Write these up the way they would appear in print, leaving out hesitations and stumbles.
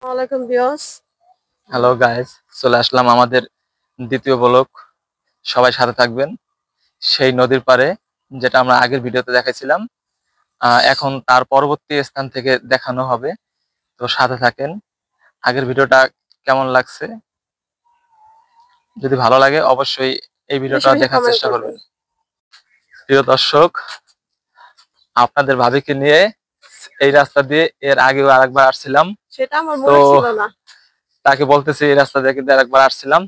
ওয়ালাইকুম viewers. Hello guys, চলে আসলাম আমাদের দ্বিতীয় ব্লগ। সবাই সাথে থাকবেন। সেই নদীর পাড়ে যেটা আমরা আগের ভিডিওতে দেখাইছিলাম, এখন তার পরবর্তী স্থান থেকে দেখানো হবে। তো সাথে থাকেন। আগের ভিডিওটা কেমন লাগছে, যদি ভালো লাগে অবশ্যই এই বেশি ভিডিওটা বেশি দেখার কমেন্ট চেষ্টা করবেন। করবেন। প্রিয় দর্শক, আপনাদের ভাবিকে নিয়ে এই রাস্তা দিয়ে এর আগেও আরেকবার আসছিলাম। সেটা আমার তো মনে ছিল না। তাকে বলতেছি এই রাস্তা দিয়ে কিন্তু আরেকবার আসছিলাম।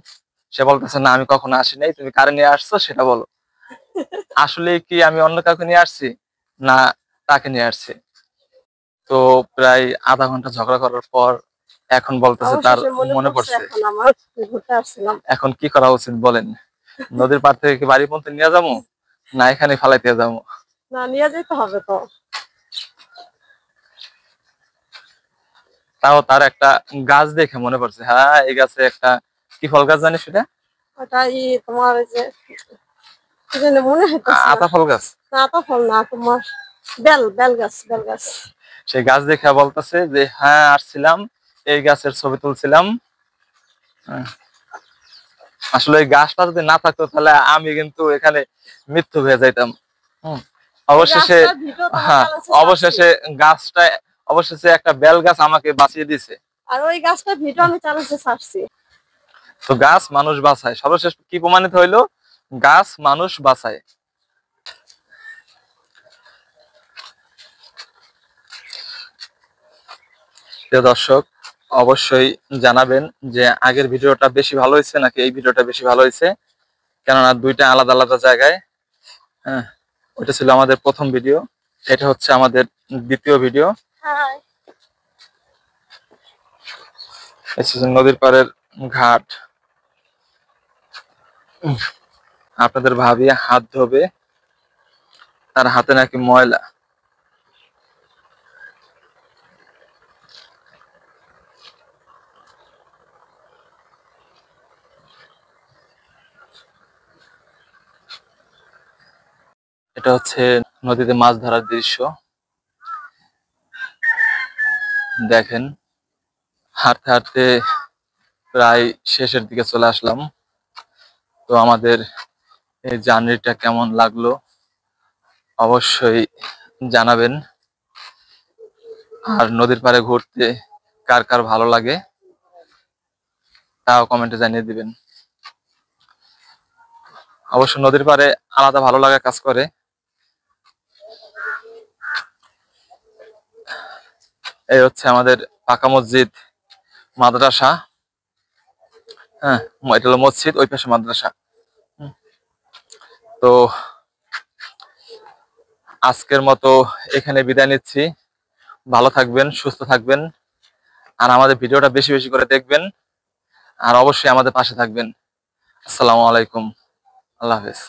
সে বলতেছে না, আমি কখনো আসি নাই, তুমি কারে নিয়ে আসছো সেটা বলো। আসলে কি আমি অন্য কাউকে নিয়ে আসছি, না তাকে নিয়ে আসছি? তো প্রায় আধা ঘন্টা ঝগড়া করার পর এখন বলতেছে তার অবশেষে মনে মনে পড়ছে, পড়ছে। এখন আমার ঘুরতে আসছিলাম। এখন কি করা উচিত বলেন? নদীর পাড় থেকে কি বাড়ি পর্যন্ত নিয়ে যাবো, না এখানে ফালাইতে যাবো? না, নিয়ে যেতে হবে তো। তাও তার একটা গাছ দেখে মনে পড়ছে। হ্যাঁ, এই গাছে একটা কি ফল গাছ জানিস সেটা? ওটাই তোমার ওই যে কি জানি মনে হইতেছে না। আতা ফল গাছ। না, আতা ফল না, তোমার বেল বেল গাছ, বেল গাছ। সেই গাছ দেখে বলতেছে যে হ্যাঁ আসছিলাম, এই গাছের ছবি তুলছিলাম। হ্যাঁ, আসলে এই গাছটা যদি না থাকতো তাহলে আমি কিন্তু এখানে মৃত্যু হয়ে যাইতাম। হুম। ওই অবশেষে, গাছটার ভিডিও তোমার হ্যাঁ, চ্যানেলে ছাড়ছি। অবশেষে গাছটা, অবশেষে একটা বেল গাছ আমাকে বাঁচিয়ে দিছে। আর ওই গাছটার ভিডিও আমি চ্যানেলে ছাড়ছি। তো গাছ মানুষ বাঁচায়, সর্বশেষ কি প্রমাণিত হইলো? গাছ মানুষ বাঁচায়। প্রিয় দর্শক, অবশ্যই জানাবেন যে আগের ভিডিওটা বেশি ভালো হয়েছে নাকি এই ভিডিওটা বেশি ভালো হয়েছে, কেননা দুইটা আলাদা আলাদা জায়গায়। হ্যাঁ, ওইটা ছিল আমাদের প্রথম ভিডিও, এটা হচ্ছে আমাদের দ্বিতীয় ভিডিও। হ্যাঁ, নদীর পাড়ের ঘাট। আপনাদের ভাবি হাত ধোবে, তার হাতে নাকি ময়লা। এটা হচ্ছে নদীতে মাছ ধরার দৃশ্য, দেখেন। হাঁটতে হাঁটতে প্রায় শেষের দিকে চলে আসলাম। তো আমাদের এই জার্নিটা কেমন লাগলো অবশ্যই জানাবেন। আর নদীর পাড়ে ঘুরতে কার কার ভালো লাগে তাও কমেন্টে জানিয়ে দিবেন। অবশ্য নদীর পাড়ে আলাদা ভালো লাগা কাজ করে। এই হচ্ছে আমাদের পাকা মসজিদ, মাদ্রাসা। হ্যাঁ, এটা হলো মসজিদ, ওই পাশে মাদ্রাসা। তো আজকের মতো এখানে বিদায় নিচ্ছি। ভালো থাকবেন, সুস্থ থাকবেন, আর আমাদের ভিডিওটা বেশি বেশি করে দেখবেন, আর অবশ্যই আমাদের পাশে থাকবেন। আসসালামু আলাইকুম, আল্লাহ হাফেজ।